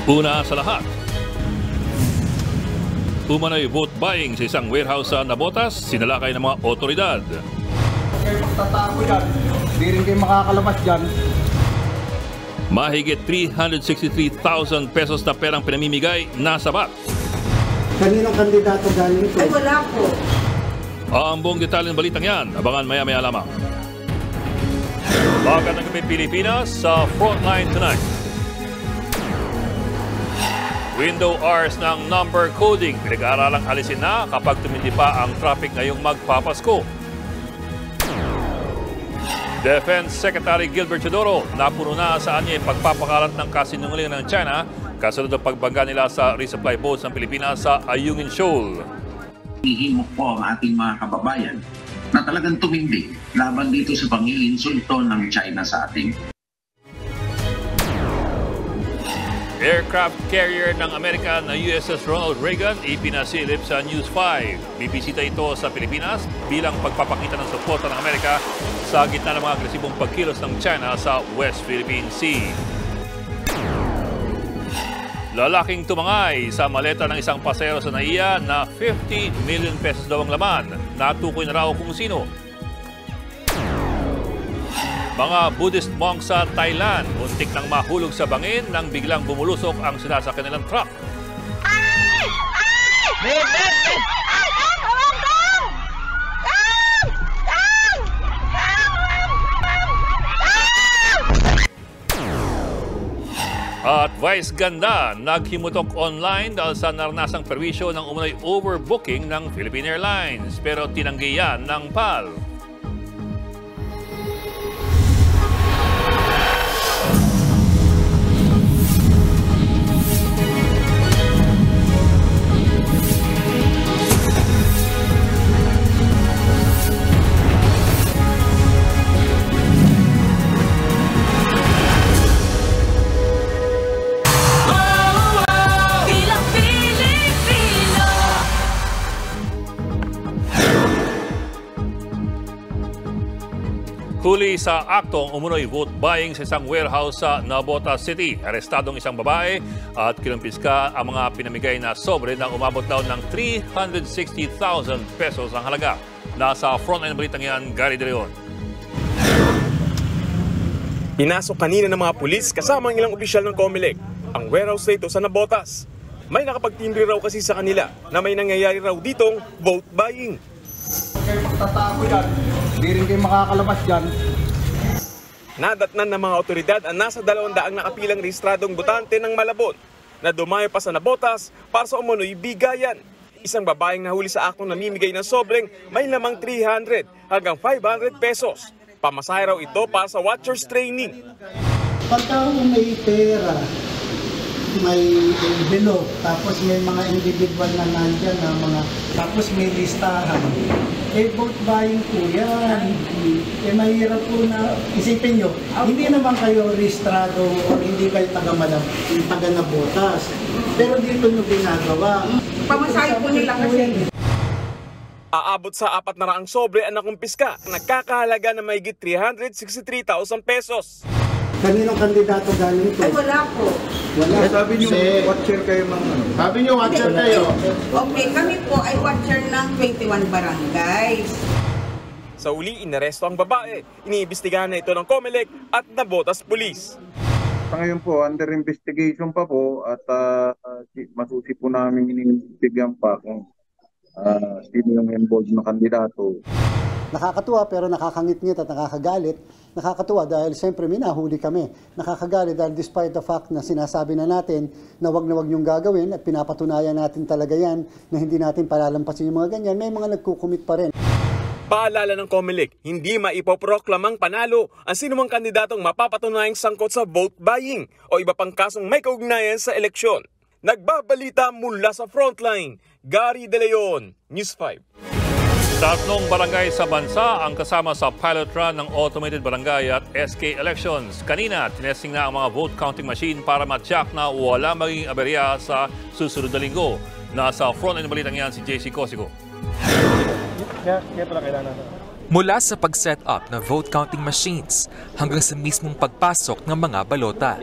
Una sa lahat, umano'y vote buying sa isang warehouse sa Navotas, sinalakay ng mga otoridad. Kayo magtatago dyan, hindi rin kayo makakalabas dyan. Mahigit 363,000 pesos na perang pinamimigay na sabat. Kaninong kandidato galing ito? Ay, wala po. Ang buong detalye ng balitang yan, abangan maya-maya lamang. Magandang gabi Pilipinas sa Frontline Tonight. Window hours ng number coding, pinag-aaralang alisin na kapag tumindi pa ang traffic ngayong magpapasko. Defense Secretary Gilbert Teodoro, napuno na sa anya yung pagpapakalat ng kasinungalingan ng China kasunod ng pagbangga nila sa resupply boats ng Pilipinas sa Ayungin Shoal. Hihimok po ang ating mga kababayan na talagang tumindig laban dito sa pang-iinsulto ng China sa ating. Aircraft carrier ng Amerika na USS Ronald Reagan ipinasilip sa News 5. Bibisita ito sa Pilipinas bilang pagpapakita ng suporta ng Amerika sa gitna ng mga agresibong pagkilos ng China sa West Philippine Sea. Lalaking tumangay sa maleta ng isang pasahero sa NAIA na 50 million pesos daw ang laman. Natukoy na raw kung sino. Mga Buddhist monk sa Thailand, muntik nang mahulog sa bangin nang biglang bumulusok ang sinasakyan nilang truck. Ay! Ay! At Vice Ganda, naghimutok online dahil sa naranasang perwisyo ng umano'y overbooking ng Philippine Airlines. Pero tinanggi yan ng PAL. Huli sa aktong umunoy vote buying sa isang warehouse sa Navotas City. Arestadong isang babae at kinumpiska ang mga pinamigay na sobre na umabot daw ng 360,000 pesos ang halaga. Nasa frontline ng balitang yan, Gary De Leon. Pinasok kanina ng mga pulis kasama ang ilang opisyal ng COMELEC ang warehouse na ito sa Navotas. May nakapagtimbre raw kasi sa kanila na may nangyayari raw ditong vote buying. Kayo magtatago dyan, hindi rin kayo makakalabas dyan. Nadatnan ng mga otoridad ang nasa 200 nakapilang rehistradong botante ng Malabon na dumayo pa sa Navotas para sa umunoy bigayan. Isang babaeng nahuli sa aktong namimigay ng sobreng may lamang 300 hanggang 500 pesos. Pamasahe raw ito para sa watchers training. Pagka may pera, may envelope, tapos may mga individual na nandyan na mga, tapos may listahan. Vote buying po yan. Mahirap po na, isipin nyo, hindi naman kayo rehistrado o hindi kayo taga-Navotas. Pero dito nyo ginagawa. Pamasahe po nila kasi. Aabot sa 400 sobre ang nakumpiska, nagkakahalaga na mahigit 363,000 pesos. Kaninong kandidato galing ito? Ay, wala po. Wala. Sabi nyo, watcher kayo mga ano. Sabi nyo, watcher kayo. Okay, kami po ay watcher ng 21 barangays. Sa uli, inaresto ang babae. Iniimbestigahan na ito ng COMELEC at Navotas Police. Sa ngayon po, under investigation pa po at masusi po namin iniimbestigahan pa kung sino yung involved na kandidato. Nakakatuwa pero nakakangit-ngit at nakakagalit. Nakakatuwa dahil siyempre minahuli kami. Nakakagalit dahil despite the fact na sinasabi na natin na wag niyong gagawin at pinapatunayan natin talaga yan na hindi natin palalampasin yung mga ganyan, may mga nagkukumit pa rin. Paalala ng COMELEC, hindi maipoproklamang panalo ang sinumang kandidatong mapapatunayang sangkot sa vote buying o iba pang kasong may kaugnayan sa eleksyon. Nagbabalita mula sa Frontline, Gary De Leon, News 5. Tatlong barangay sa bansa ang kasama sa pilot run ng Automated Barangay at SK Elections. Kanina, tinesting na ang mga vote counting machine para matyak na wala maging aberya sa susunod na linggo. Nasa frontline ng balitang yan si JC Cosigo. Mula sa pag-set up ng vote counting machines hanggang sa mismong pagpasok ng mga balota.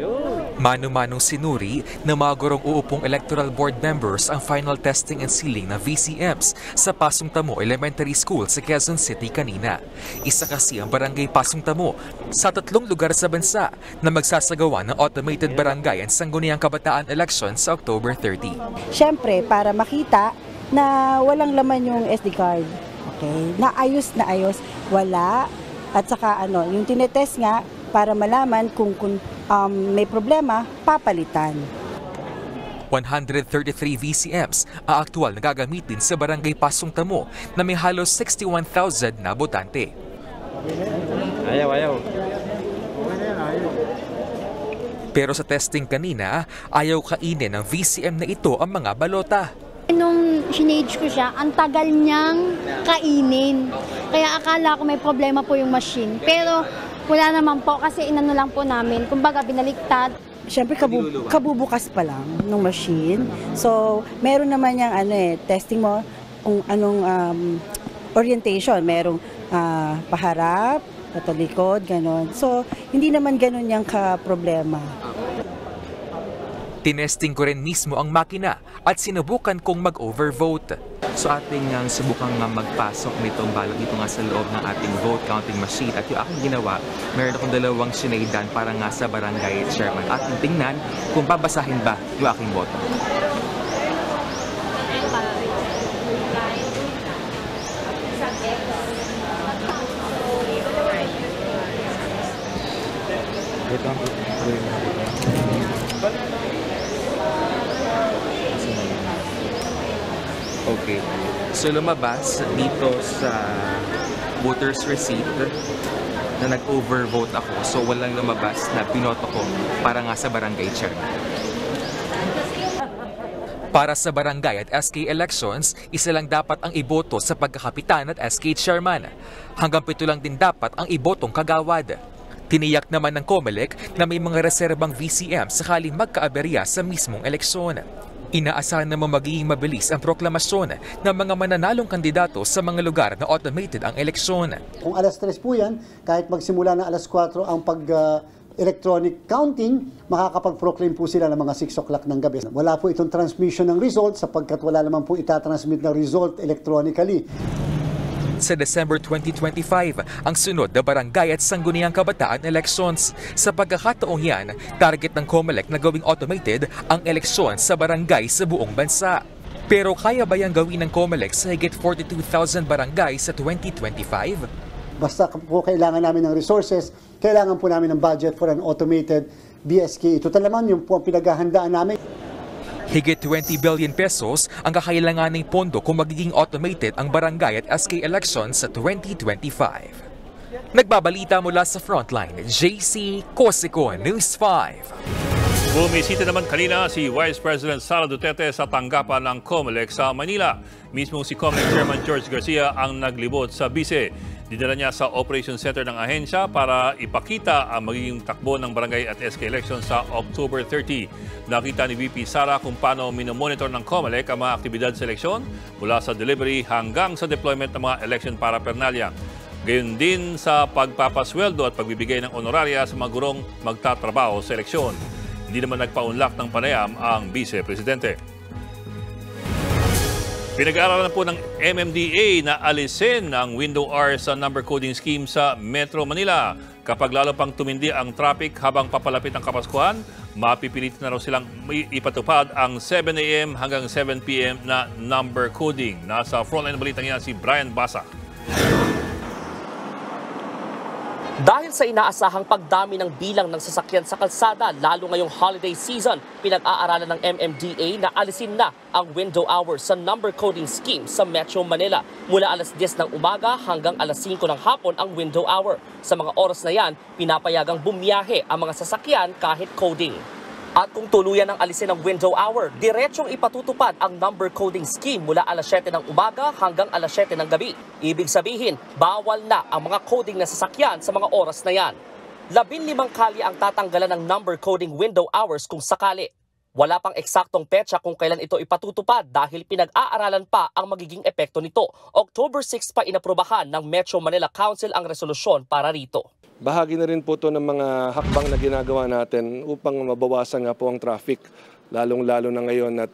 Mano-manong sinuri ng mga gurong uupong electoral board members ang final testing and sealing ng VCMs sa Pasong Tamo Elementary School sa Quezon City kanina. Isa kasi ang barangay Pasong Tamo sa 3 lugar sa bansa na magsasagawa ng automated barangay and sangguniang kabataan election sa October 30. Siyempre, para makita na walang laman yung SD card. Okay? Na ayos, wala. At saka yung tinetest nga para malaman kung may problema, papalitan. 133 VCMs ang aktual na gagamitin sa barangay Pasong Tamo na may halos 61,000 na botante. Ayaw. Pero sa testing kanina, ayaw kainin ng VCM na ito ang mga balota. Nung sinage ko siya, ang tagal niyang kainin. Kaya akala ko may problema po yung machine. Pero wala naman po kasi inano lang po namin. Kumbaga binaliktad. Siyempre kabubukas pa lang ng machine. So, meron naman yung testing mo kung anong orientation. Merong paharap, patalikod, ganon. So, hindi naman ganon yung ka-problema. Tinesting ko rin mismo ang makina at sinubukan kong mag-overvote. So ating subukang magpasok nitong balot dito nga sa loob ng ating vote counting machine. At yung aking ginawa, meron akong 2 sinaydan para nga sa barangay chairman. Ating tingnan kung babasahin ba yung aking boto. Okay. So lumabas dito sa voter's receipt na nag-overvote ako. So walang lumabas na binoto ko para nga sa barangay chairman. Para sa barangay at SK elections, isa lang dapat ang iboto sa pagkakapitan at SK chairman. Hanggang 7 lang din dapat ang ibotong kagawad. Tiniyak naman ng COMELEC na may mga reserbang VCM sakaling magkaaberya sa mismong eleksyon. Inaasahan naman magiging mabilis ang proklamasyon ng mga mananalong kandidato sa mga lugar na automated ang eleksyon. Kung alas 3 po yan, kahit magsimula na alas 4 ang electronic counting, makakapag-proclaim po sila ng mga 6 o'clock ng gabi. Wala po itong transmission ng result sapagkat wala naman po itatransmit na result electronically. Sa December 2025, ang sunod na barangay at sangguniang kabataan elections. Sa pagkakataong yan, target ng COMELEC na gawing automated ang eleksyon sa barangay sa buong bansa. Pero kaya ba yung gawin ng COMELEC sa higit 42,000 barangay sa 2025? Basta po kailangan namin ng resources, kailangan po namin ng budget for an automated BSK. Ito naman yung po ang pinaghahandaan namin. Higit 20 billion pesos ang kakailanganing pondo kung magiging automated ang barangay at SK elections sa 2025. Nagbabalita mula sa Frontline, JC Cosico, News 5. Bumisita naman kanina si Vice President Sara Duterte sa tanggapan ng COMELEC sa Manila. Mismo si COMELEC Chairman George Garcia ang naglibot sa bise. Dinala niya sa Operation Center ng ahensya para ipakita ang magiging takbo ng barangay at SK election sa October 30. Nakita ni VP Sara kung paano minomonitor ng COMELEC ang mga aktibidad sa eleksyon mula sa delivery hanggang sa deployment ng mga election paraphernalia. Gayon din sa pagpapasweldo at pagbibigay ng honoraria sa mga gurong magtatrabaho sa eleksyon. Hindi naman nagpaunlak ng panayam ang Vice Presidente. Pinag-aaralan po ng MMDA na alisin ang window hours sa number coding scheme sa Metro Manila. Kapag lalo pang tumindi ang traffic habang papalapit ang Kapaskuhan, mapipilit na raw silang ipatupad ang 7 a.m. hanggang 7 p.m. na number coding. Nasa frontline balitang yan si Brian Basa. Dahil sa inaasahang pagdami ng bilang ng sasakyan sa kalsada, lalo ngayong holiday season, pinag-aaralan ng MMDA na alisin na ang window hours sa number coding scheme sa Metro Manila. Mula alas 10 ng umaga hanggang alas 5 ng hapon ang window hour. Sa mga oras na yan, pinapayagang bumiyahe ang mga sasakyan kahit coding. At kung tuluyan ng alisin ng window hour, diretsong ipatutupad ang number coding scheme mula alas 7 ng umaga hanggang alas 7 ng gabi. Ibig sabihin, bawal na ang mga coding na sasakyan sa mga oras na yan. 15 kalye ang tatanggalan ng number coding window hours kung sakali. Wala pang eksaktong petsa kung kailan ito ipatutupad dahil pinag-aaralan pa ang magiging epekto nito. October 6 pa inaprubahan ng Metro Manila Council ang resolusyon para rito. Bahagi na rin po ito ng mga hakbang na ginagawa natin upang mabawasan nga po ang traffic. Lalong-lalo na ngayon at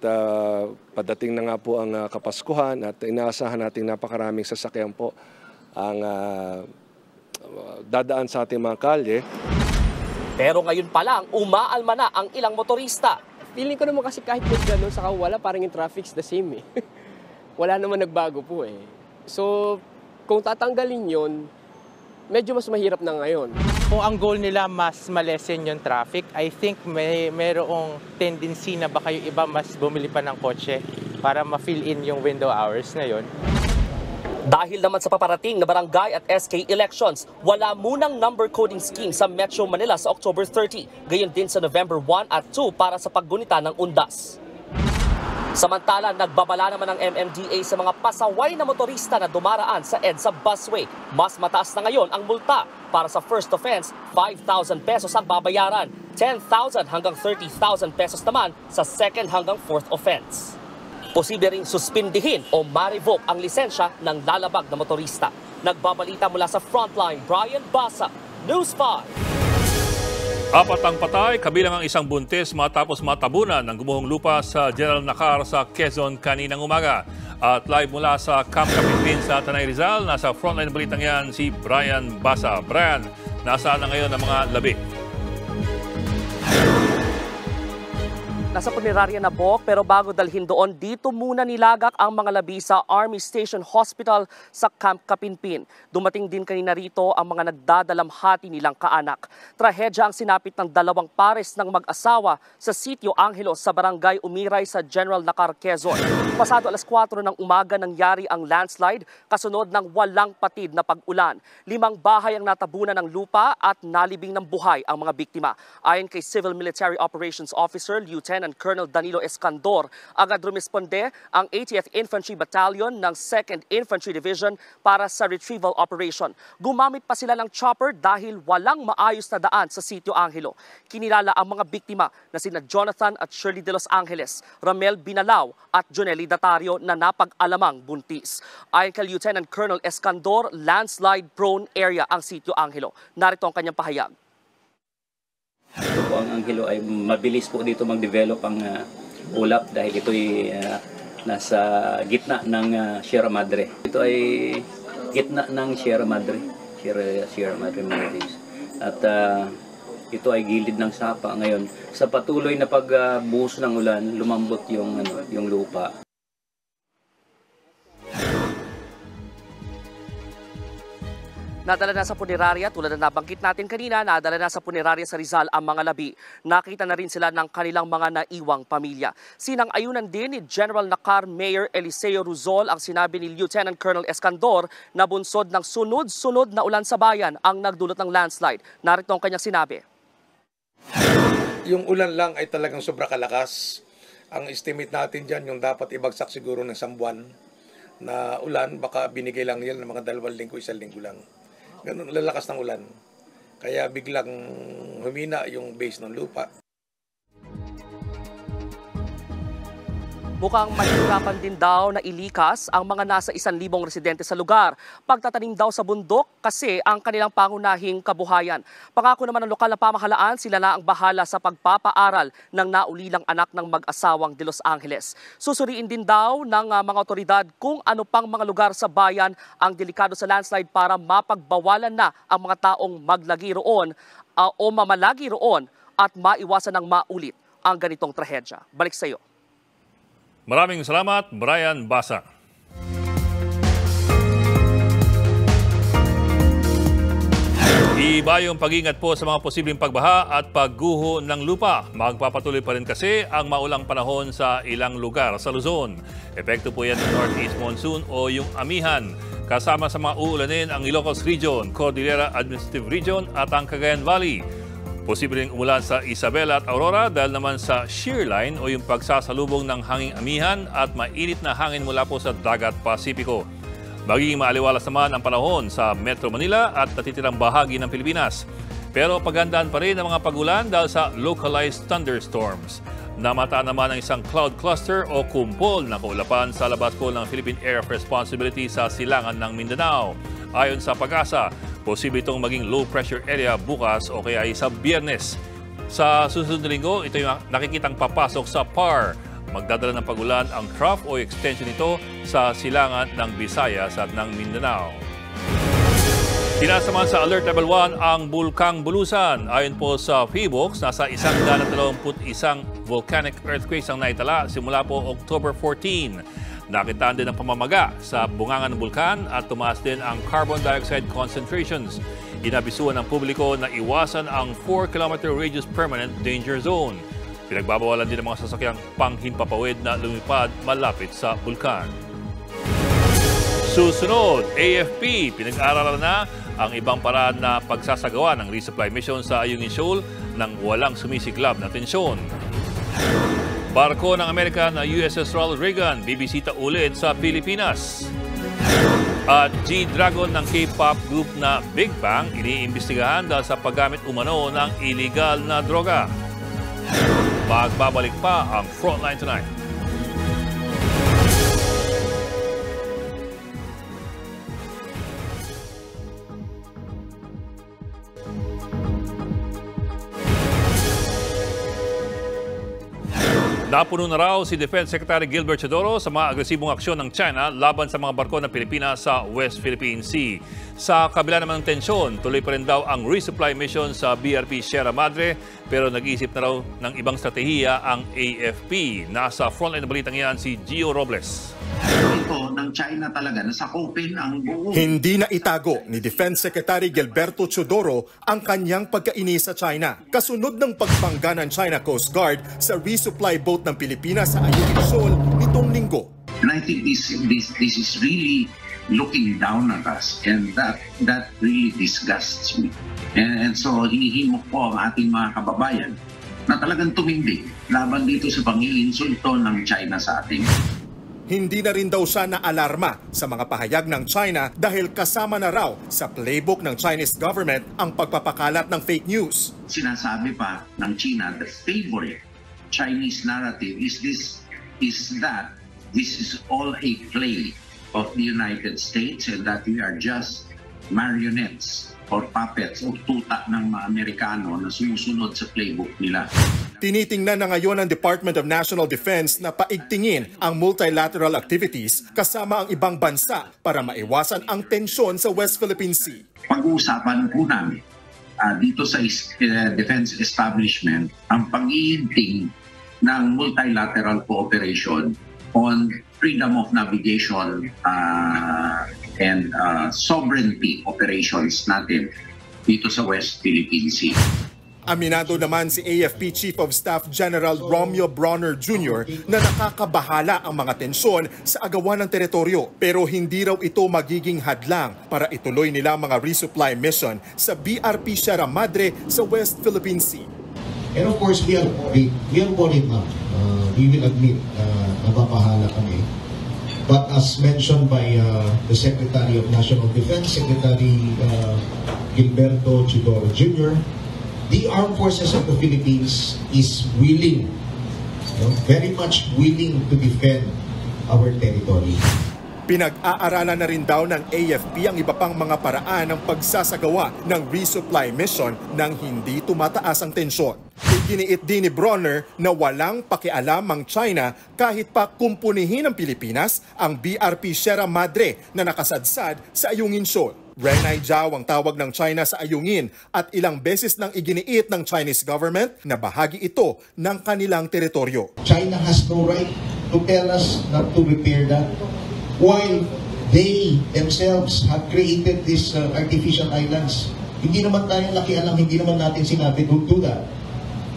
padating na nga po ang Kapaskuhan at inaasahan natin napakaraming sasakyan po ang dadaan sa ating mga kalye. Pero ngayon pa lang, umaalma na ang ilang motorista. Feeling ko naman kasi kahit may gano'n saka wala, parang yung traffic's the same eh. Wala naman nagbago po eh. So, kung tatanggalin yun, medyo mas mahirap na ngayon. Kung ang goal nila mas malesen yung traffic, I think mayroong tendency na baka yung iba mas bumili pa ng kotse para ma-fill in yung window hours na yun. Dahil naman sa paparating na barangay at SK elections, wala munang number coding scheme sa Metro Manila sa October 30. Gayon din sa November 1 at 2 para sa paggunita ng undas. Samantala, nagbabala naman ang MMDA sa mga pasaway na motorista na dumaraan sa EDSA busway. Mas mataas na ngayon ang multa. Para sa first offense, 5,000 pesos ang babayaran. 10,000 hanggang 30,000 pesos naman sa second hanggang fourth offense. Posible ring suspindihin o ma-revoke ang lisensya ng lalabag na motorista. Nagbabalita mula sa Frontline, Brian Basa, News 5. Apat ang patay, kabilang ang isang buntis matapos matabunan ng gumuhong lupa sa General Nakar sa Quezon kaninang umaga. At live mula sa Camp Capipin sa Tanay Rizal, nasa frontline balitang yan si Brian Basa. Brian, nasaan na ngayon ang mga labi? Nasa punerarya na Bok, pero bago dalhin doon, dito muna nilagak ang mga labi sa Army Station Hospital sa Camp Capinpin. Dumating din kanina rito ang mga nagdadalamhati nilang kaanak. Trahedya ang sinapit ng dalawang pares ng mag-asawa sa Sitio Angelos sa Barangay Umiray sa General Nakar, Quezon. Pasado alas 4 ng umaga nangyari ang landslide kasunod ng walang patid na pag-ulan. 5 bahay ang natabunan ng lupa at nalibing ng buhay ang mga biktima. Ayon kay Civil Military Operations Officer Lieutenant Colonel Danilo Escandor, agad rumisponde ang 80th Infantry Battalion ng 2nd Infantry Division para sa retrieval operation. Gumamit pa sila ng chopper dahil walang maayos na daan sa Sitio Angelo. Kinilala ang mga biktima na sina Jonathan at Shirley de Los Angeles, Ramel Binalao at Jonely Datario na napag-alamang buntis. Ayon kay Lieutenant Colonel Escandor, landslide-prone area ang Sitio Angelo. Narito ang kanyang pahayag. Ito po ang Angelo ay mabilis po dito mag-develop ang ulap dahil ito ay nasa gitna ng Sierra Madre. Ito ay gitna ng Sierra Madre, Sierra Madre Mountains. At ito ay gilid ng sapa ngayon. Sa patuloy na pagbuhos ng ulan, lumambot yung lupa. Nadala na sa punerarya, tulad na nabanggit natin kanina, nadala na sa punerarya sa Rizal ang mga labi. Nakita na rin sila ng kanilang mga naiwang pamilya. Sinang-ayunan din ni General Nakar Mayor Eliseo Ruzol ang sinabi ni Lieutenant Colonel Escandor na bunsod ng sunod-sunod na ulan sa bayan ang nagdulot ng landslide. Narito ang kanyang sinabi. Yung ulan lang ay talagang sobra kalakas. Ang estimate natin dyan, yung dapat ibagsak siguro ng 1 buwan na ulan, baka binigay lang yan ng mga 2 linggo, 1 linggo lang. Ganun lalakas ng ulan. Kaya biglang humina yung base ng lupa. Mukhang mahirapan din daw na ilikas ang mga nasa 1,000 residente sa lugar. Pagtatanim daw sa bundok kasi ang kanilang pangunahing kabuhayan. Pangako naman ng lokal na pamahalaan, sila na ang bahala sa pagpapaaral ng naulilang anak ng mag-asawang De Los Angeles. Susuriin din daw ng mga otoridad kung ano pang mga lugar sa bayan ang delikado sa landslide para mapagbawalan na ang mga taong maglagi roon o mamalagi roon at maiwasan ng maulit ang ganitong trahedya. Balik sa iyo. Maraming salamat, Brian Basa. Iba yung pag-ingat po sa mga posibleng pagbaha at pagguho ng lupa. Magpapatuloy pa rin kasi ang maulang panahon sa ilang lugar sa Luzon. Epekto po yan ng Northeast Monsoon o yung amihan. Kasama sa mga uulanin ang Ilocos Region, Cordillera Administrative Region at ang Cagayan Valley. Posibleng umulan sa Isabela at Aurora dahil naman sa shear line o yung pagsasalubong ng hanging amihan at mainit na hangin mula po sa Dagat Pasipiko. Magiging maaliwalas naman ang panahon sa Metro Manila at natitirang bahagi ng Pilipinas. Pero paghandaan pa rin ang mga pag-ulan dahil sa localized thunderstorms. Namataan naman ang isang cloud cluster o kumpol na kaulapan sa labas po ng Philippine Area of Responsibility sa silangan ng Mindanao. Ayon sa Pag-asa, Posible itong maging low pressure area bukas o kaya ay sa Biyernes. Sa susunod na linggo, ito yung nakikitang papasok sa PAR. Magdadala ng pagulan ang trough o extension nito sa silangan ng Visayas at ng Mindanao. Tinasaman sa Alert Level 1 ang Bulkang Bulusan. Ayon po sa PHIVOLCS, nasa 121 volcanic earthquakes ang naitala simula po October 14. Nakitaan din ang pamamaga sa bungangan ng bulkan at tumaas din ang carbon dioxide concentrations. Inabisuan ng publiko na iwasan ang 4-kilometer radius permanent danger zone. Pinagbabawalan din ang mga sasakyang panghimpapawid na lumipad malapit sa bulkan. Susunod, AFP, pinag-aaralan na ang ibang paraan na pagsasagawa ng resupply mission sa Ayungin Shoal nang walang sumisiklab na tensyon. Barko ng Amerika na USS Ronald Reagan, bibisita ulit sa Pilipinas. At G-Dragon ng K-pop group na Big Bang, iniimbestigahan dahil sa paggamit umano ng illegal na droga. Magbabalik pa ang Frontline Tonight. Napuno na raw si Defense Secretary Gilbert Chodoro sa mga agresibong aksyon ng China laban sa mga barko ng Pilipinas sa West Philippine Sea. Sa kabila naman ng tensyon, tuloy pa rin daw ang resupply mission sa BRP Sierra Madre pero nag-iisip na raw ng ibang strategiya ang AFP. Nasa frontline na balitang yan si Gio Robles. Ito ng China talaga nasakupin ang buong. Hindi na itago ni Defense Secretary Gilberto Chodoro ang kanyang pagkainis sa China. Kasunod ng pagbangga ng China Coast Guard sa resupply boat ng Pilipinas sa Ayungin Shoal nitong linggo. And I think this is really looking down at us, and that really disgusts me. And so hinihimok po ang ating mga kababayan na talagang tumindig laban dito sa pang-iinsulto ng China sa ating. Hindi na rin daw siya na-alarma sa mga pahayag ng China dahil kasama na raw sa playbook ng Chinese government ang pagpapakalat ng fake news. Sinasabi pa ng China, the favorite Chinese narrative is that this is all a play of the United States and that we are just marionettes or puppets o tuta ng mga Amerikano na sumusunod sa playbook nila. Tinitingnan na ngayon ng Department of National Defense na paigtingin ang multilateral activities kasama ang ibang bansa para maiwasan ang tensyon sa West Philippine Sea. Pag-uusapan po namin dito sa defense establishment ang pag-iinting ng multilateral cooperation on freedom of navigation and sovereignty operations natin dito sa West Philippine Sea. Aminado naman si AFP Chief of Staff General Romeo Bronner Jr. na nakakabahala ang mga tensyon sa agawan ng teritoryo pero hindi raw ito magiging hadlang para ituloy nila ang mga resupply mission sa BRP Sierra Madre sa West Philippine Sea. And of course, we are worried now. We will admit nababahala kami. But as mentioned by the Secretary of National Defense, Secretary Gilberto Chodoro Jr., the Armed Forces of the Philippines is willing, very much willing to defend our territory. Pinag-aaralan na rin daw ng AFP ang iba pang mga paraan ng pagsasagawa ng resupply mission nang hindi tumataas ang tensyon. Iginiit din ni Bronner na walang pakialam ang China kahit pa kumpunihin ng Pilipinas ang BRP Sierra Madre na nakasadsad sa Ayungin Shoal. Renai Jiao ang tawag ng China sa Ayungin at ilang beses nang iginiit ng Chinese government na bahagi ito ng kanilang teritoryo. China has no right to tell us not to repair that while they themselves have created these artificial islands. Hindi naman tayo nakialam, hindi naman natin sinabi don't do that.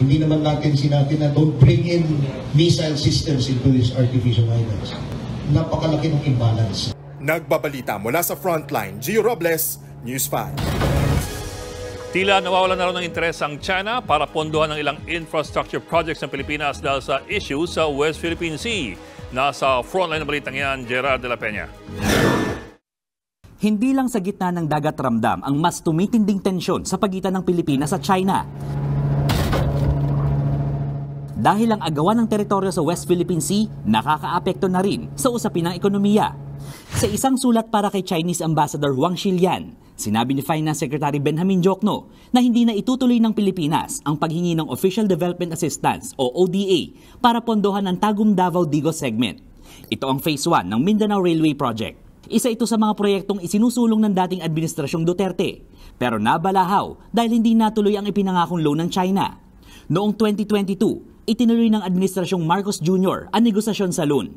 Hindi naman natin sinabi na don't bring in missile systems into these artificial islands. Napakalaki ng imbalance. Nagbabalita mula sa Frontline, Gio Robles, News 5. Tila nawawalan na raw ng interes ang China para pondohan ng ilang infrastructure projects ng Pilipinas dahil sa issues sa West Philippine Sea. Nasa Frontline na balitang yan, Gerard de la Peña. Hindi lang sa gitna ng dagat ramdam ang mas tumitinding tensyon sa pagitan ng Pilipinas at China. Dahil ang agawan ng teritoryo sa West Philippine Sea, nakakaapekto na rin sa usapin ng ekonomiya. Sa isang sulat para kay Chinese Ambassador Wang Xilian, sinabi ni Finance Secretary Benjamin Jokno na hindi na itutuloy ng Pilipinas ang paghingi ng Official Development Assistance o ODA para pondohan ang Tagum Davao-Digos segment. Ito ang Phase 1 ng Mindanao Railway Project. Isa ito sa mga proyektong isinusulong ng dating Administrasyong Duterte, pero nabalahaw dahil hindi natuloy ang ipinangakong loan ng China. Noong 2022, itinuloy ng Administrasyong Marcos Jr. ang negosasyon sa loan.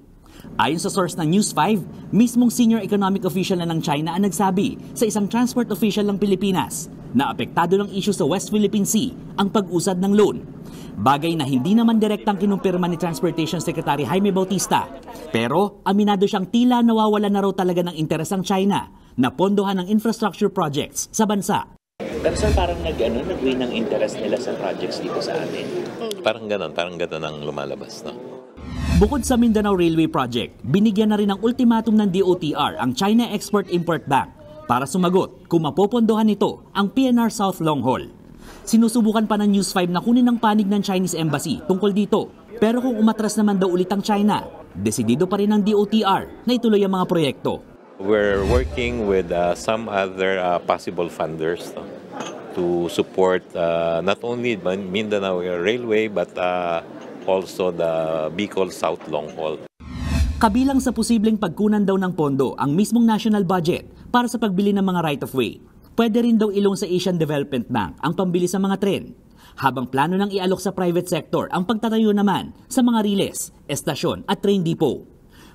Ayon sa source ng News 5, mismong senior economic official na ng China ang nagsabi sa isang transport official ng Pilipinas na apektado ng issue sa West Philippine Sea ang pag-usad ng loan. Bagay na hindi naman direktang kinumpirma ni Transportation Secretary Jaime Bautista. Pero aminado siyang tila nawawala na raw talaga ng interes ang China na pondohan ng infrastructure projects sa bansa. Pero sir, parang nag-win ng interest nila sa projects dito sa atin. Parang ganon ang lumalabas, no? Bukod sa Mindanao Railway Project, binigyan na rin ng ultimatum ng DOTR ang China Export-Import Bank para sumagot kung mapopondohan nito ang PNR South Long Haul. Sinusubukan pa ng News 5 na kunin ng panig ng Chinese Embassy tungkol dito. Pero kung umatras naman daw ulit ang China, desidido pa rin ng DOTR na ituloy ang mga proyekto. We're working with some other possible funders, no, to support not only Mindanao Railway but also the Bicol South Long Haul. Kabilang sa posibleng pagkunan daw ng pondo ang mismong national budget para sa pagbili ng mga right-of-way. Pwede rin daw ilong sa Asian Development Bank ang pambili sa mga tren, habang plano ng ialok sa private sector ang pagtatayo naman sa mga riles, estasyon at train depot.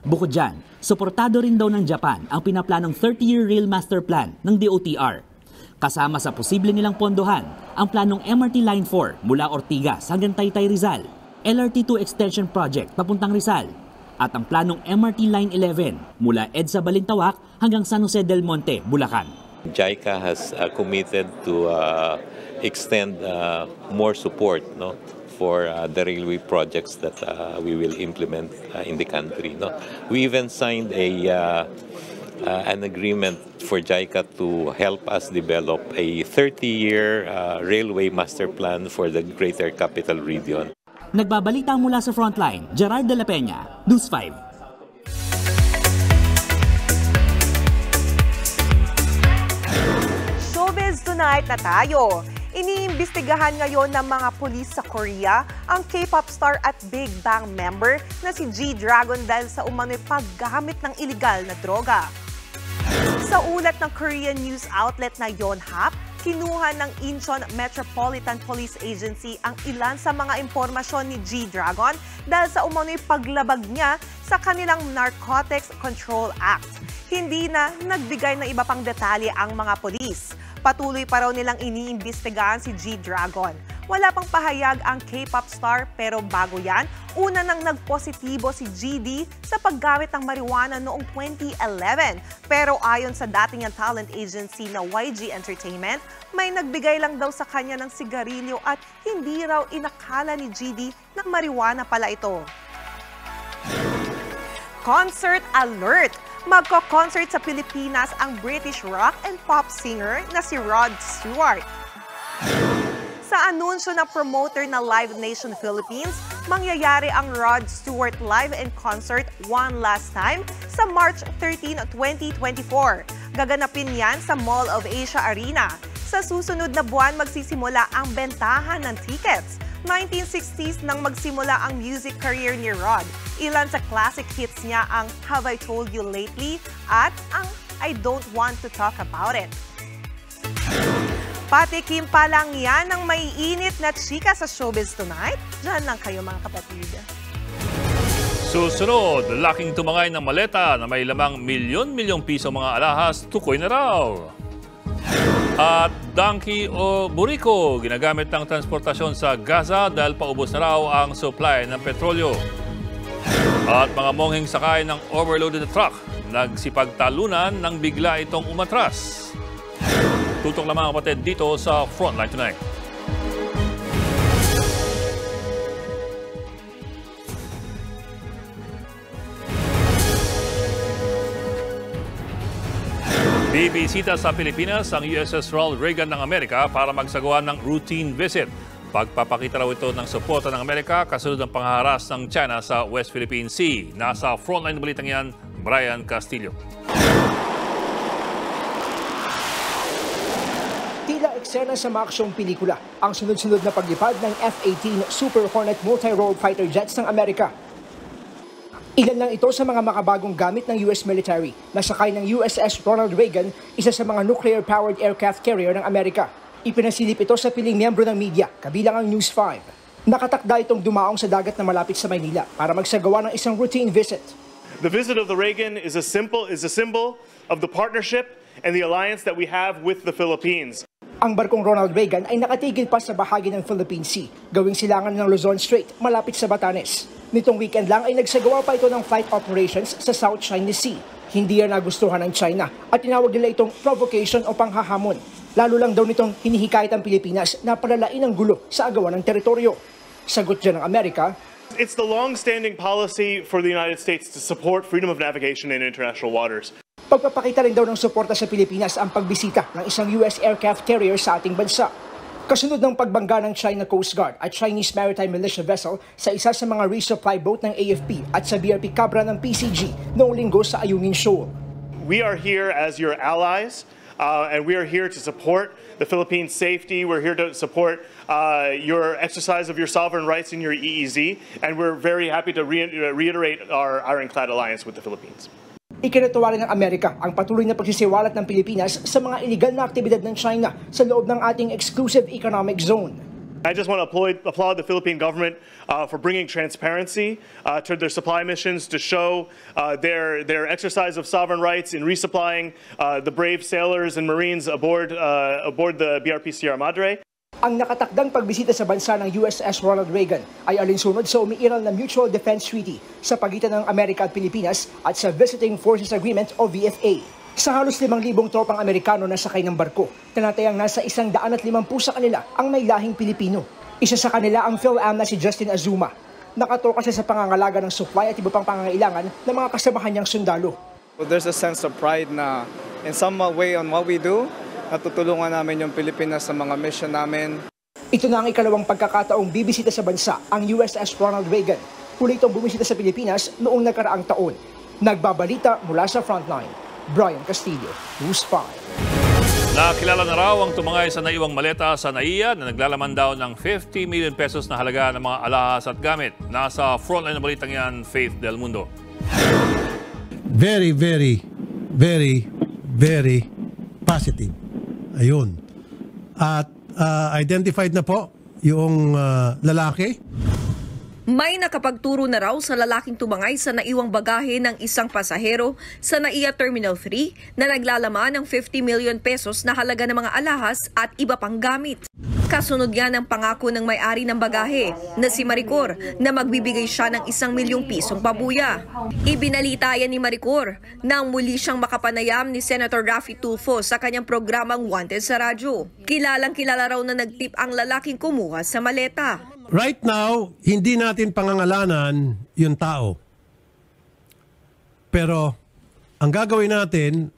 Bukod dyan, suportado rin daw ng Japan ang pinaplanong 30-year Rail Master Plan ng DOTR. Kasama sa posible nilang pondohan ang planong MRT Line 4 mula Ortigas hanggang Taytay Rizal, LRT2 Extension Project papuntang Rizal, at ang planong MRT Line 11 mula EDSA Balintawak hanggang San Jose del Monte, Bulacan. JICA has committed to extend more support, no, for the railway projects that we will implement in the country. No, we even signed an agreement for JICA to help us develop a 30-year railway master plan for the Greater Capital Region. Nagbabalita mula sa Frontline, Gerard de la Peña, News 5. Showbiz Tonight na tayo. Iniimbestigahan ngayon ng mga pulis sa Korea ang K-pop star at Big Bang member na si G-Dragon dahil sa umano'y paggamit ng iligal na droga. Sa ulat ng Korean news outlet na Yonhap, kinuha ng Incheon Metropolitan Police Agency ang ilan sa mga impormasyon ni G-Dragon dahil sa umano'y paglabag niya sa kanilang Narcotics Control Act. Hindi na nagbigay ng iba pang detalye ang mga pulis. Patuloy pa raw nilang iniimbestigahan si G-Dragon. Wala pang pahayag ang K-pop star pero bago yan, una nang nagpositibo si GD sa paggamit ng marijuana noong 2011. Pero ayon sa dating niyang talent agency na YG Entertainment, may nagbigay lang daw sa kanya ng sigarilyo at hindi raw inakala ni GD na marijuana pala ito. Concert alert! Magko-concert sa Pilipinas ang British rock and pop singer na si Rod Stewart. Sa anunsyo ng promoter na Live Nation Philippines, mangyayari ang Rod Stewart Live and Concert One Last Time sa March 13, 2024. Gaganapin yan sa Mall of Asia Arena. Sa susunod na buwan, magsisimula ang bentahan ng tickets. 1960s nang magsimula ang music career ni Rod. Ilan sa classic hits niya ang Have I Told You Lately at ang I Don't Want to Talk About It. Patikim pa lang yan ang maiinit na chika sa Showbiz Tonight. Diyan lang kayo mga kapatid. Susunod, laking tumangay ng maleta na may lamang milyon-milyong piso mga alahas, tukoy na raw. At donkey o buriko, ginagamit ng transportasyon sa Gaza dahil paubos na raw ang supply ng petrolyo. At mga mongheng sakay ng overloaded truck, nagsipagtalunan nang bigla itong umatras. Tutok lang mga kapatid dito sa Frontline Tonight. Bibisita sa Pilipinas ang USS Ronald Reagan ng Amerika para magsagawa ng routine visit. Pagpapakita raw ito ng suporta ng Amerika kasunod ng pangharas ng China sa West Philippine Sea. Nasa frontline ng balitang yan, Brian Castillo. Tila eksena sa maaksyong pelikula ang sunod-sunod na paglipad ng F-18 Super Hornet multi-role fighter jets ng Amerika. Ilan lang ito sa mga makabagong gamit ng US military na sakay ng USS Ronald Reagan, isa sa mga nuclear-powered aircraft carrier ng Amerika. Ipinasilip ito sa piling miyembro ng media, kabilang ang News 5. Nakatakda itong dumaong sa dagat na malapit sa Maynila para magsagawa ng isang routine visit. The visit of the Reagan is a symbol of the partnership and the alliance that we have with the Philippines. Ang barkong Ronald Reagan ay nakatigil pa sa bahagi ng Philippine Sea, gawing silangan ng Luzon Strait, malapit sa Batanes. Nitong weekend lang ay nagsagawa pa ito ng flight operations sa South China Sea. Hindi yan nagustuhan ng China at tinawag nila itong provocation o panghahamon. Lalo lang daw nitong hinihikayat ang Pilipinas na palalain ang gulo sa agawan ng teritoryo. Sagot dyan ng Amerika, It's the long-standing policy for the United States to support freedom of navigation in international waters. Pagpapakita rin daw ng suporta sa Pilipinas ang pagbisita ng isang US aircraft carrier sa ating bansa. Kasunod ng pagbangga ng China Coast Guard at Chinese Maritime Militia vessel sa isa sa mga resupply boat ng AFP at sa BRP Cabra ng PCG noong linggo sa Ayungin Shoal. We are here as your allies, and we are here to support the Philippines' safety. We're here to support your exercise of your sovereign rights in your EEZ, and we're very happy to reiterate our ironclad alliance with the Philippines. Ikinatuwa rin ng Amerika ang patuloy na pagsisiwalat ng Pilipinas sa mga iligal na aktibidad ng China sa loob ng ating exclusive economic zone. I just want to applaud the Philippine government for bringing transparency to their supply missions to show their exercise of sovereign rights in resupplying the brave sailors and Marines aboard the BRP Sierra Madre. Ang nakatakdang pagbisita sa bansa ng USS Ronald Reagan ay alinsunod sa umiiral na Mutual Defense Treaty sa pagitan ng Amerika at Pilipinas at sa Visiting Forces Agreement o VFA. Sa halos 5,000 tropang Amerikano na sakay ng barko, tinatayang nasa 150 sa kanila ang may lahing Pilipino. Isa sa kanila ang PhilAm na si Justin Azuma. Nakatoka siya sa pangangalaga ng supply at iba pang pangangailangan ng mga kasamahan niyang sundalo. There's a sense of pride na in some way on what we do, natutulungan namin yung Pilipinas sa mga mission namin. Ito na ang ikalawang pagkakataong bibisita sa bansa ang USS Ronald Reagan. Huli itong bumisita sa Pilipinas noong nakaraang taon. Nagbabalita mula sa frontline. Brian Castillo, News 5. Nakilala na raw ang tumangay sa naiwang maleta sa NAIA na naglalaman daw ng 50 million pesos na halaga ng mga alahas at gamit. Nasa frontline na balitang yan, Faith Del Mundo. Very, very, very, very positive. Ayun. At identified na po yung lalaki. May nakapagturo na raw sa lalaking tumangay sa naiwang bagahe ng isang pasahero sa NAIA Terminal 3 na naglalaman ng 50 million pesos na halaga ng mga alahas at iba pang gamit. Kasunod yan ang pangako ng may-ari ng bagahe na si Maricor na magbibigay siya ng 1 milyong pisong pabuya. Ibinalita yan ni Maricor nang muli siyang makapanayam ni Senator Raffy Tulfo sa kanyang programang Wanted sa radyo. Kilalang-kilala raw na nagtip ang lalaking kumuha sa maleta. Right now, hindi natin pangangalanan yung tao. Pero ang gagawin natin,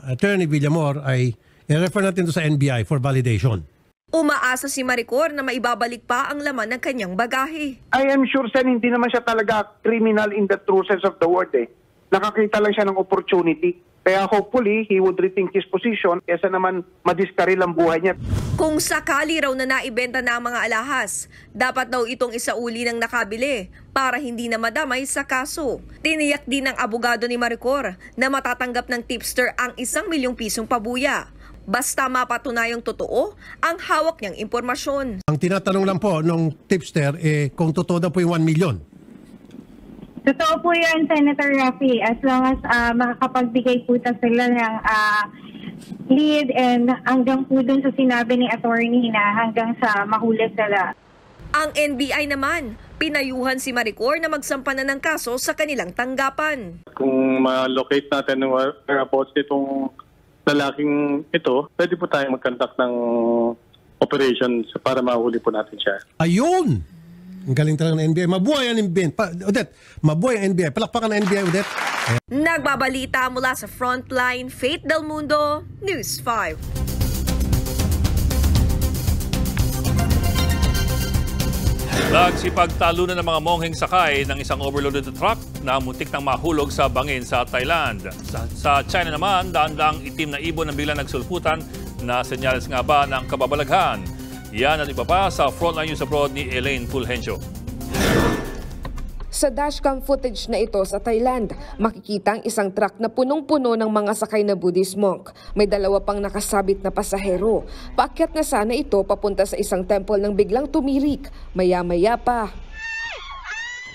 Attorney Villamor, ay i-refer natin to sa NBI for validation. Umaasa si Maricor na maibabalik pa ang laman ng kanyang bagahe. I am sure, Sen, hindi naman siya talaga criminal in the true sense of the word. Nakakita lang siya ng opportunity. Kaya hopefully, he would rethink his position kesa naman madiskaril ang buhay niya. Kung sakali raw na naibenta na ang mga alahas, dapat daw itong isauli ng nakabili para hindi na madamay sa kaso. Tiniyak din ng abogado ni Maricor na matatanggap ng tipster ang 1 milyong pisong pabuya. Basta mapatunayang totoo ang hawak niyang impormasyon. Ang tinatanong lang po nung tipster, kung totoo daw po yung 1 million. Totoo po yan, Senator Raffy, as long as makakapagbigay po sila ng lead and hanggang po dun sa sinabi ni attorney na hanggang sa mahuli sila. Ang NBI naman, pinayuhan si Maricor na magsampa na ng kaso sa kanilang tanggapan. Kung ma-locate natin ng whereabouts itong lalaking ito, pwede po tayo mag-conduct ng operations para mahuli po natin siya. Ayun! Ang galing talaga ng NBI. Mabuhay ang NBI. Odette, mabuhay ang NBI. Palakpakan ng NBI, Odette. Nagbabalita mula sa Frontline, Faith Del Mundo, News 5. Nagsipagtalunan ng mga mongheng sakay ng isang overloaded truck na muntik nang mahulog sa bangin sa Thailand. Sa China naman, daan-daang itim na ibon ang biglang nagsulputan na senyales nga ba ng kababalaghan. Yan at iba pa sa Frontline News Abroad ni Elaine Fulgencio. Sa dashcam footage na ito sa Thailand, makikita ang isang truck na punong-puno ng mga sakay na Buddhist monk. May dalawa pang nakasabit na pasahero. Paakyat na sana ito papunta sa isang temple nang biglang tumirik. Maya-maya pa,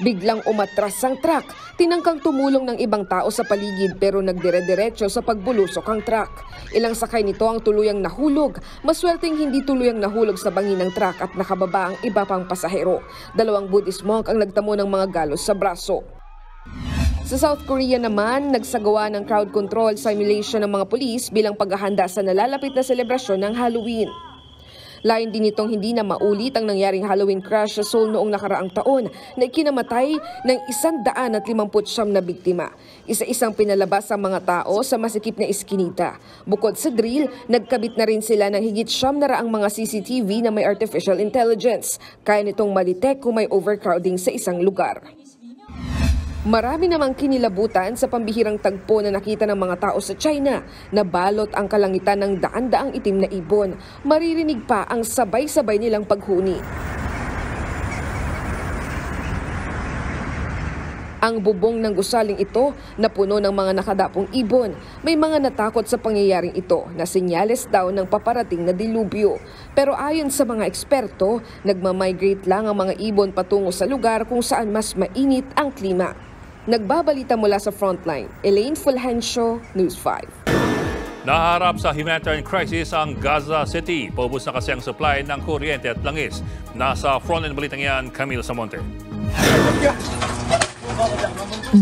biglang umatras ang truck. Tinangkang tumulong ng ibang tao sa paligid pero nagdire-diretso sa pagbulusok ang truck. Ilang sakay nito ang tuluyang nahulog. Maswerteng hindi tuluyang nahulog sa bangin ng truck at nakababa ang iba pang pasahero. 2 Buddhist monk ang nagtamo ng mga galos sa braso. Sa South Korea naman, nagsagawa ng crowd control simulation ng mga pulis bilang paghahanda sa nalalapit na selebrasyon ng Halloween. Layon din itong hindi na maulit ang nangyaring Halloween crash sa Seoul noong nakaraang taon na ikinamatay ng 159 na biktima. Isa-isang pinalabas ang mga tao sa masikip na iskinita. Bukod sa drill, nagkabit na rin sila ng higit 700 mga CCTV na may artificial intelligence. Kaya nitong malitek kung may overcrowding sa isang lugar. Marami namang kinilabutan sa pambihirang tagpo na nakita ng mga tao sa China na balot ang kalangitan ng daan-daang itim na ibon. Maririnig pa ang sabay-sabay nilang paghuni. Ang bubong ng gusaling ito na puno ng mga nakadapong ibon. May mga natakot sa pangyayaring ito na senyales daw ng paparating na dilubyo. Pero ayon sa mga eksperto, nagmamigrate lang ang mga ibon patungo sa lugar kung saan mas mainit ang klima. Nagbabalita mula sa Frontline, Elaine Fulgencio, News 5. Naharap sa humanitarian crisis ang Gaza City. Paubos na kasi ang supply ng kuryente at langis. Nasa Frontline balitang yan, Camille Samonte.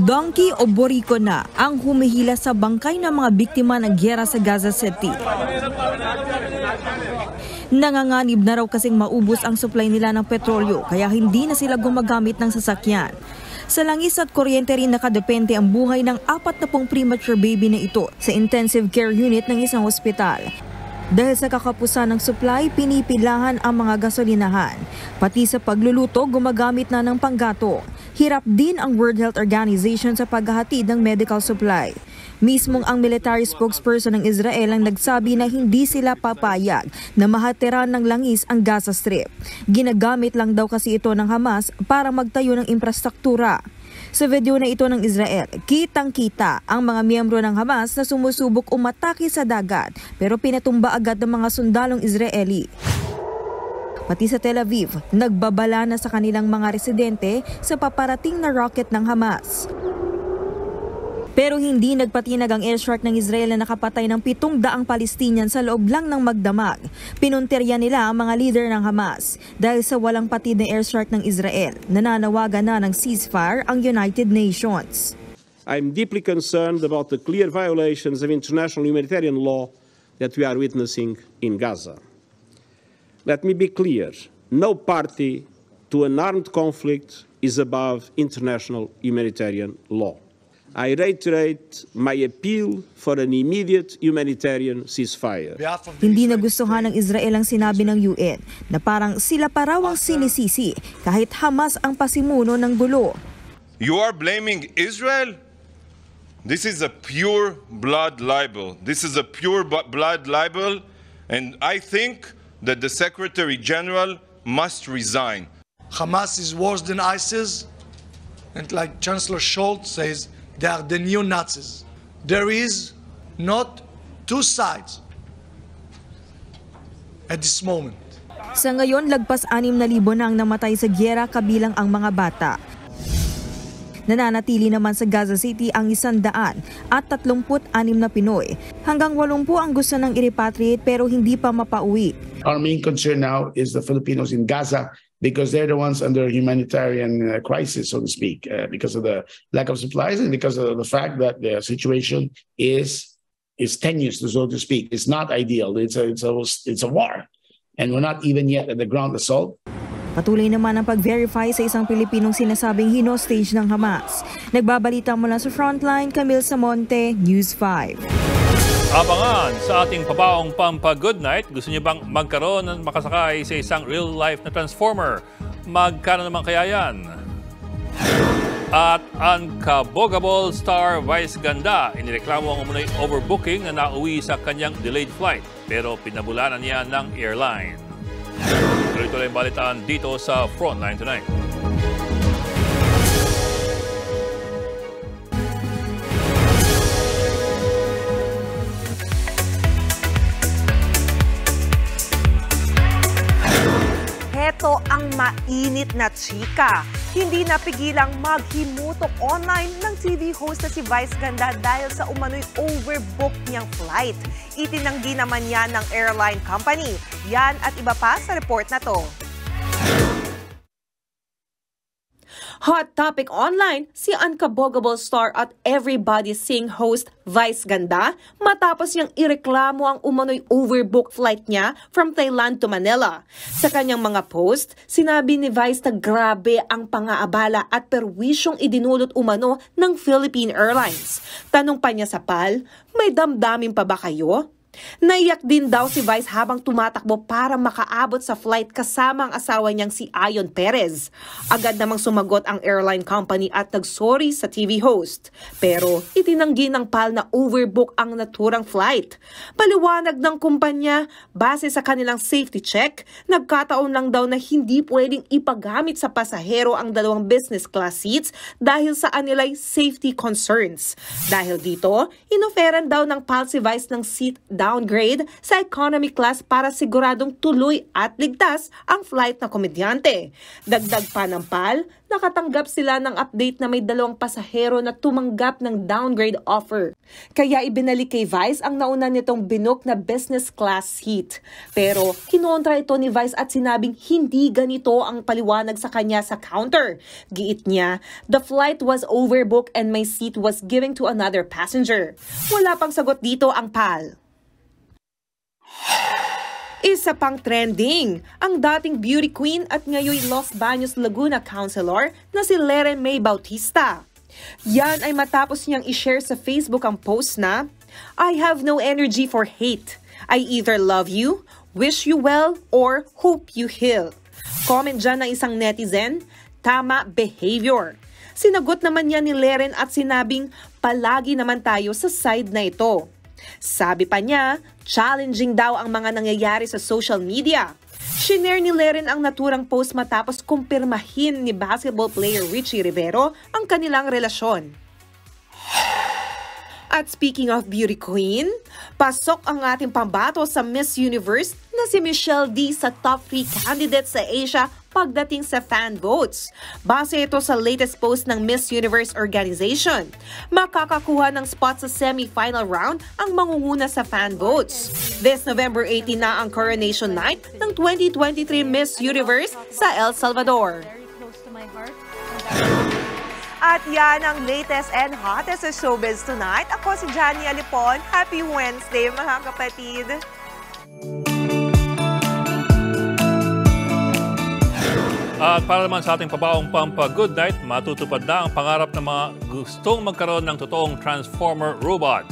Donkey o boriko na ang humihila sa bangkay ng mga biktima ng giyera sa Gaza City. Nanganganib na raw kasing maubos ang supply nila ng petrolyo kaya hindi na sila gumagamit ng sasakyan. Sa langis at kuryente rin nakadepende ang buhay ng 40 premature baby na ito sa intensive care unit ng isang ospital. Dahil sa kakapusan ng supply, pinipilahan ang mga gasolinahan. Pati sa pagluluto, gumagamit na ng panggato. Hirap din ang World Health Organization sa paghahatid ng medical supply. Mismong ang military spokesperson ng Israel ang nagsabi na hindi sila papayag na mahatiran ng langis ang Gaza Strip. Ginagamit lang daw kasi ito ng Hamas para magtayo ng infrastruktura. Sa video na ito ng Israel, kitang-kita ang mga miyembro ng Hamas na sumusubok umatake sa dagat pero pinatumba agad ng mga sundalong Israeli. Pati sa Tel Aviv, nagbabala na sa kanilang mga residente sa paparating na rocket ng Hamas. Pero hindi nagpatinag ang airstrike ng Israel na nakapatay ng 700 Palestinian sa loob lang ng magdamag. Pinunterya nila ang mga leader ng Hamas. Dahil sa walang patid na airstrike ng Israel, nananawagan na ng ceasefire ang United Nations. I'm deeply concerned about the clear violations of international humanitarian law that we are witnessing in Gaza. Let me be clear, no party to an armed conflict is above international humanitarian law. I reiterate my appeal for an immediate humanitarian ceasefire. Hindi nagustuhan ng Israel ang sinabi ng UN na parang sila pa raw ang sinisisi kahit Hamas ang pasimuno ng gulo. You are blaming Israel? This is a pure blood libel. This is a pure blood libel, and I think that the Secretary General must resign. Hamas is worse than ISIS, and like Chancellor Scholz says, they are the new Nazis. There is not two sides at this moment. Sa ngayon, lagpas 6,000 na ang namatay sa giyera kabilang ang mga bata. Nananatili naman sa Gaza City ang 136 na Pinoy. Hanggang 80 ang gusto nang i-repatriate pero hindi pa mapauwi. Our main concern now is the Filipinos in Gaza, because they're the ones under humanitarian crisis, so to speak, because of the lack of supplies and because of the fact that the situation is tenuous, so to speak. It's not ideal. It's a war, and we're not even yet at the ground assault. Patuloy naman ang pag-verify sa isang Pilipinong sinasabing hinostage ng Hamas. Nagbabalita mula sa Frontline, Camille Samonte, News 5. Abangan sa ating pabaong Pampa Good Night. Gusto niyo bang magkaroon ng makasakay sa isang real-life na transformer? Magkano naman kaya yan? At unkabogable star Vice Ganda, inireklamo ang umunoy overbooking na nauwi sa kanyang delayed flight pero pinabulanan niya ng airline. Tuloy-tuloy ang balitaan dito sa Frontline Tonight. Heto ang mainit na chika. Hindi napigilang maghimutok online ng TV host na si Vice Ganda dahil sa umano'y overbook niyang flight. Itinanggi naman yan ng airline company. Yan at iba pa sa report na to. Hot topic online, si unkabogable star at Everybody Sing host Vice Ganda matapos niyang ireklamo ang umano'y overbook flight niya from Thailand to Manila. Sa kanyang mga post, sinabi ni Vice na grabe ang pangaabala at perwisyong idinulot umano ng Philippine Airlines. Tanong pa niya sa PAL, may damdamin pa ba kayo? Naiyak din daw si Vice habang tumatakbo para makaabot sa flight kasama ang asawa niyang si Ayon Perez. Agad namang sumagot ang airline company at nagsorry sa TV host. Pero itinanggi ng PAL na overbook ang naturang flight. Paliwanag ng kumpanya, base sa kanilang safety check, nagkataon lang daw na hindi pwedeng ipagamit sa pasahero ang dalawang business class seats dahil sa anilay safety concerns. Dahil dito, inoferan daw ng PAL si Vice ng seat downgrade sa economy class para siguradong tuloy at ligtas ang flight na komedyante. Dagdag pa ng PAL, nakatanggap sila ng update na may dalawang pasahero na tumanggap ng downgrade offer. Kaya ibinalik kay Vice ang nauna nitong binook na business class seat. Pero kinontra ito ni Vice at sinabing hindi ganito ang paliwanag sa kanya sa counter. Giit niya, the flight was overbooked and my seat was given to another passenger. Wala pang sagot dito ang PAL. Isa pang trending, ang dating beauty queen at ngayon Los Baños, Laguna councilor na si Leren May Bautista. Yan ay matapos niyang i-share sa Facebook ang post na, I have no energy for hate. I either love you, wish you well, or hope you heal. Comment dyan ng isang netizen, tama behavior. Sinagot naman niya ni Leren at sinabing, palagi naman tayo sa side na ito. Sabi pa niya, challenging daw ang mga nangyayari sa social media. Shinare ni Leren ang naturang post matapos kumpirmahin ni basketball player Richie Rivero ang kanilang relasyon. At speaking of beauty queen, pasok ang ating pambato sa Miss Universe na si Michelle D sa top 3 candidates sa Asia pagdating sa fan votes. Base ito sa latest post ng Miss Universe organization. Makakakuha ng spot sa semi-final round ang mangunguna sa fan votes. This November 18 na ang coronation night ng 2023 Miss Universe sa El Salvador. At yan ang latest and hottest sa showbiz tonight. Ako si Johnny Alipon. Happy Wednesday mga kapatid! At para naman sa ating pabaong pampa-good night, matutupad na ang pangarap ng mga gustong magkaroon ng totoong Transformer robot.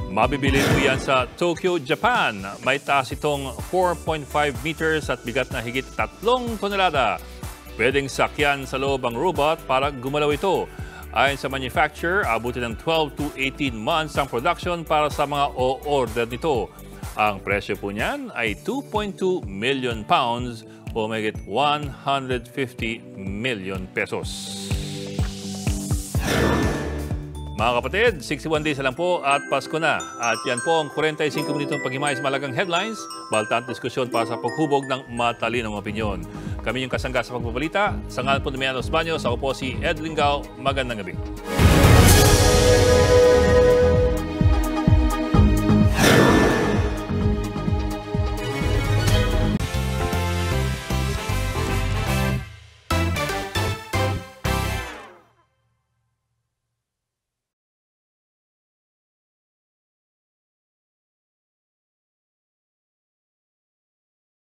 Mabibili po yan sa Tokyo, Japan. May taas itong 4.5 meters at bigat na higit 3 tonelada. Pwedeng sakyan sa loob ang robot para gumalaw ito. Ayon sa manufacturer, abutin ng 12 to 18 months ang production para sa mga o-order nito. Ang presyo po niyan ay 2.2 million pounds o mahigit 150 million pesos. Mga kapatid, 61 days na lang po at Pasko na. At yan po ang 45 minutong paghimay sa malagang headlines, balta at diskusyon para sa paghubog ng matalinong opinyon. Kami yung kasangga sa pagbabalita. Sa ngalan po ni Los Baños, ako po si Ed Lingao. Magandang gabi.